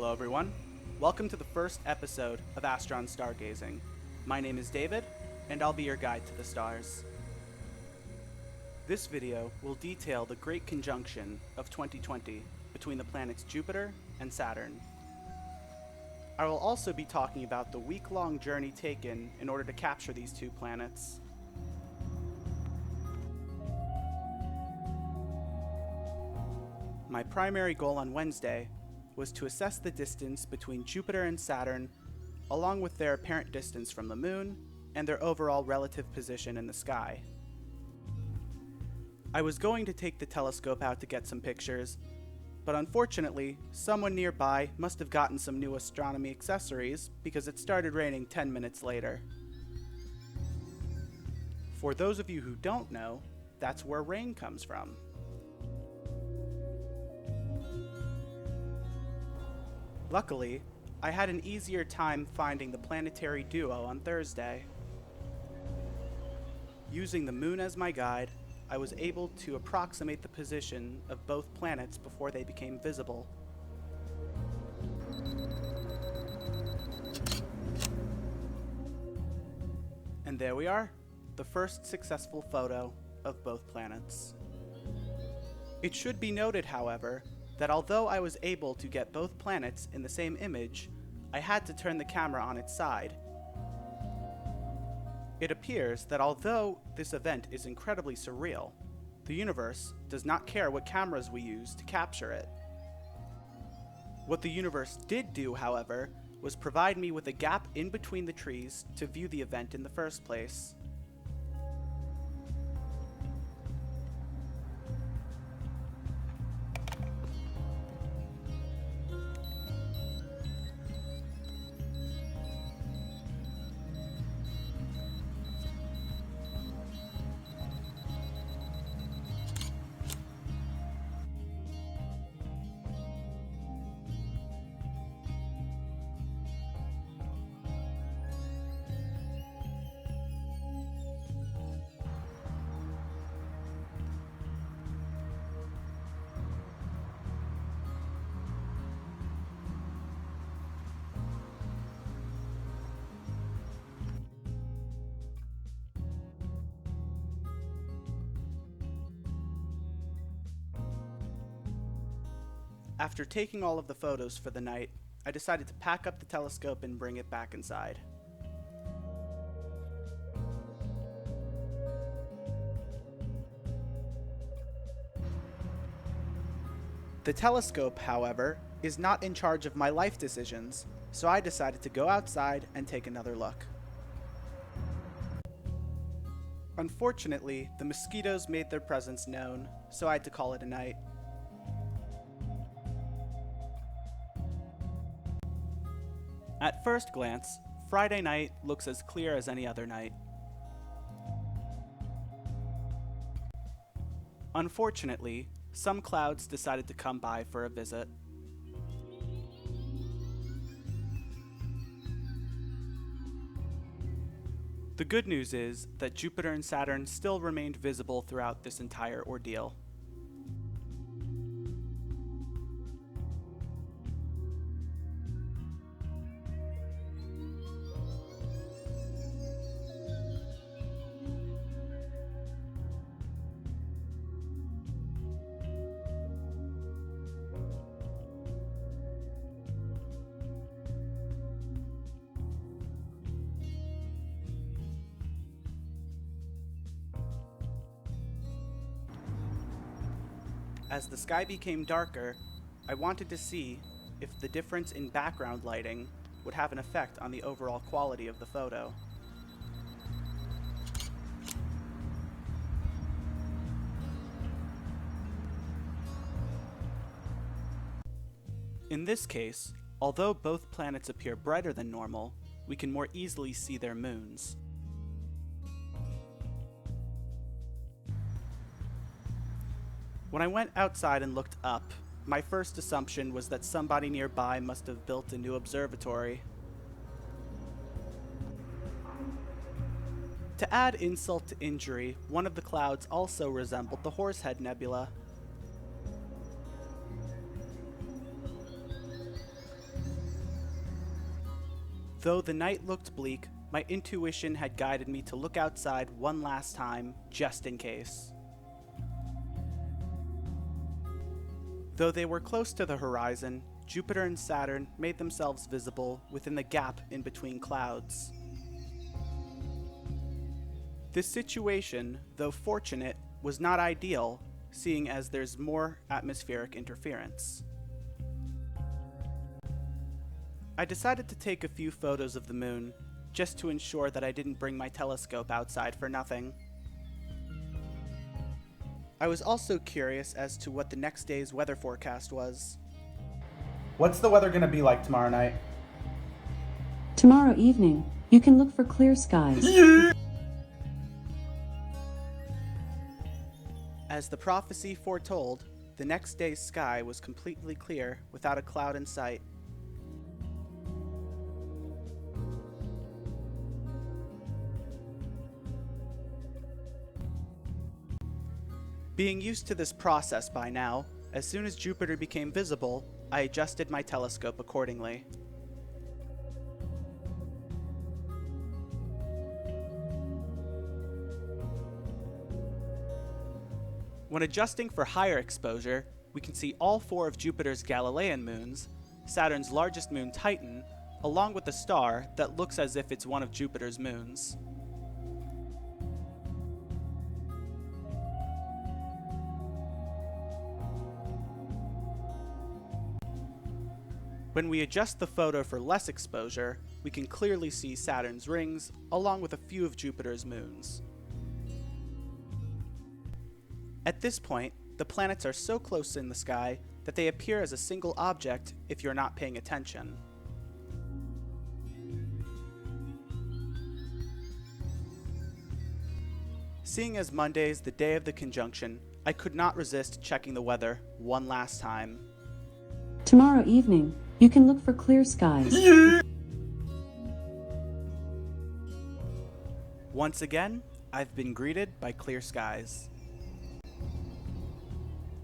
Hello everyone, welcome to the first episode of Astron Stargazing. My name is David, and I'll be your guide to the stars. This video will detail the Great Conjunction of 2020 between the planets Jupiter and Saturn. I will also be talking about the week-long journey taken in order to capture these two planets. My primary goal on Wednesday was to assess the distance between Jupiter and Saturn, along with their apparent distance from the Moon and their overall relative position in the sky. I was going to take the telescope out to get some pictures, but unfortunately, someone nearby must have gotten some new astronomy accessories because it started raining 10 minutes later. For those of you who don't know, that's where rain comes from. Luckily, I had an easier time finding the planetary duo on Thursday. Using the Moon as my guide, I was able to approximate the position of both planets before they became visible. And there we are, the first successful photo of both planets. It should be noted, however, that although I was able to get both planets in the same image, I had to turn the camera on its side. It appears that although this event is incredibly surreal, the universe does not care what cameras we use to capture it. What the universe did do, however, was provide me with a gap in between the trees to view the event in the first place. After taking all of the photos for the night, I decided to pack up the telescope and bring it back inside. The telescope, however, is not in charge of my life decisions, so I decided to go outside and take another look. Unfortunately, the mosquitoes made their presence known, so I had to call it a night. At first glance, Friday night looks as clear as any other night. Unfortunately, some clouds decided to come by for a visit. The good news is that Jupiter and Saturn still remained visible throughout this entire ordeal. As the sky became darker, I wanted to see if the difference in background lighting would have an effect on the overall quality of the photo. In this case, although both planets appear brighter than normal, we can more easily see their moons. When I went outside and looked up, my first assumption was that somebody nearby must have built a new observatory. To add insult to injury, one of the clouds also resembled the Horsehead Nebula. Though the night looked bleak, my intuition had guided me to look outside one last time, just in case. Though they were close to the horizon, Jupiter and Saturn made themselves visible within the gap in between clouds. This situation, though fortunate, was not ideal, seeing as there's more atmospheric interference. I decided to take a few photos of the moon, just to ensure that I didn't bring my telescope outside for nothing. I was also curious as to what the next day's weather forecast was. What's the weather going to be like tomorrow night? Tomorrow evening, you can look for clear skies. As the prophecy foretold, the next day's sky was completely clear without a cloud in sight. Being used to this process by now, as soon as Jupiter became visible, I adjusted my telescope accordingly. When adjusting for higher exposure, we can see all four of Jupiter's Galilean moons, Saturn's largest moon Titan, along with a star that looks as if it's one of Jupiter's moons. When we adjust the photo for less exposure, we can clearly see Saturn's rings, along with a few of Jupiter's moons. At this point, the planets are so close in the sky that they appear as a single object if you're not paying attention. Seeing as Monday is the day of the conjunction, I could not resist checking the weather one last time. Tomorrow evening, you can look for clear skies. Once again, I've been greeted by clear skies.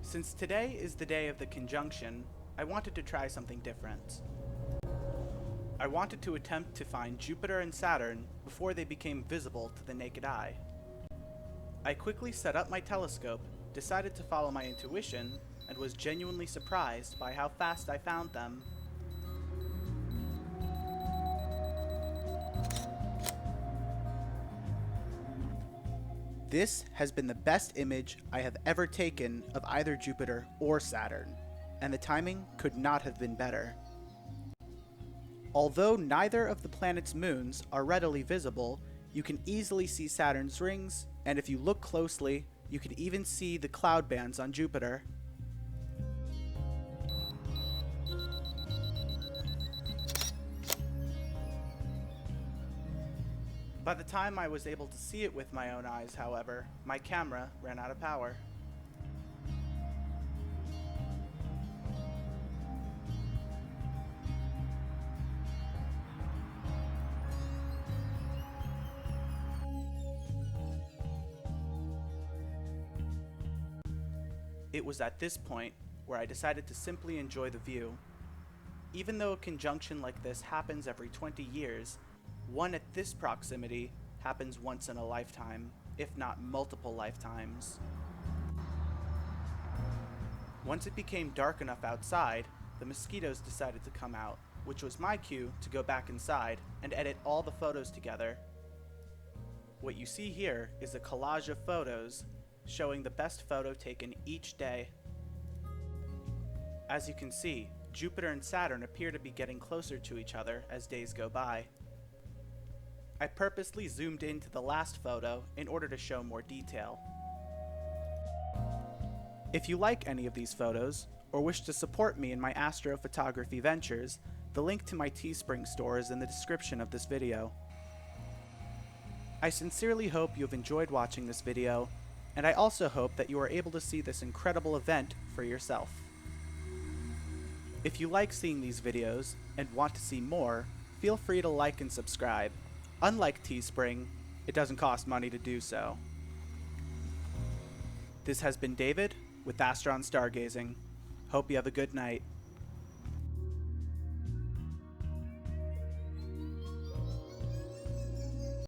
Since today is the day of the conjunction, I wanted to try something different. I wanted to attempt to find Jupiter and Saturn before they became visible to the naked eye. I quickly set up my telescope, decided to follow my intuition, and was genuinely surprised by how fast I found them. This has been the best image I have ever taken of either Jupiter or Saturn, and the timing could not have been better. Although neither of the planet's moons are readily visible, you can easily see Saturn's rings, and if you look closely, you can even see the cloud bands on Jupiter. By the time I was able to see it with my own eyes, however, my camera ran out of power. It was at this point where I decided to simply enjoy the view. Even though a conjunction like this happens every 20 years, one at this proximity happens once in a lifetime, if not multiple lifetimes. Once it became dark enough outside, the mosquitoes decided to come out, which was my cue to go back inside and edit all the photos together. What you see here is a collage of photos showing the best photo taken each day. As you can see, Jupiter and Saturn appear to be getting closer to each other as days go by. I purposely zoomed into the last photo in order to show more detail. If you like any of these photos, or wish to support me in my astrophotography ventures, the link to my Teespring store is in the description of this video. I sincerely hope you have enjoyed watching this video, and I also hope that you are able to see this incredible event for yourself. If you like seeing these videos and want to see more, feel free to like and subscribe. Unlike Teespring, it doesn't cost money to do so. This has been David with Astron Stargazing. Hope you have a good night.